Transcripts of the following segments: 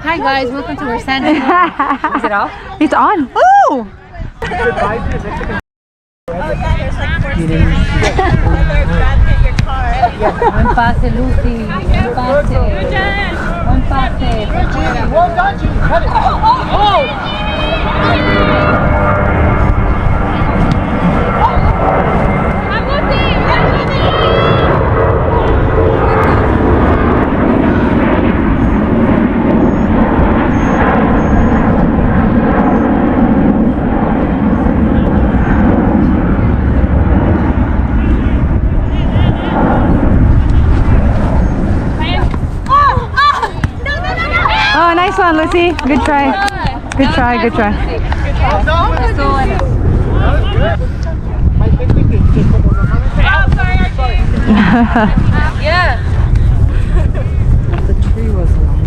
Hi guys, welcome to our center. Is it off? It's on. Ooh! Un pase, Lucy. Un pase. Un pase. Well done, Gene. Cut it. Oh! Oh, nice one, Lucy. Good try. Good try, good try. Yeah. The tree was long.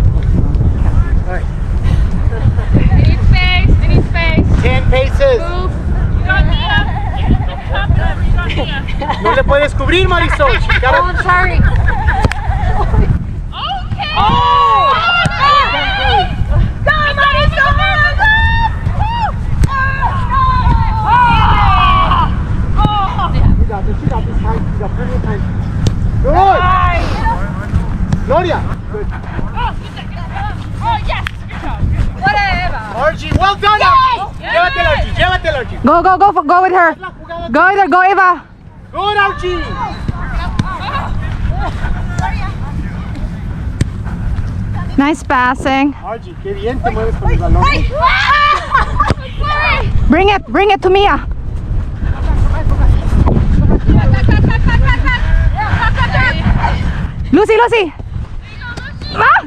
I need space. I need space. 10 paces. Move. You got Mia. You got Mia. No le puedes cubrir, Marisol. Oh, I'm sorry. Okay. Oh! Go, Marisol. You got this. You got this time. You got plenty of time. Good. Gloria. Good. Oh, yes. Good job. Whatever. Archie, well done, Archie. Llévatelo, Archie. Llévatelo, Archie. Go, go, go, go with her. Go with her, go, Eva. Good, Archie. Nice passing. Archie, qué bien te mueves con el balón. Bring it to Mia. Lucy, Lucy. Ah!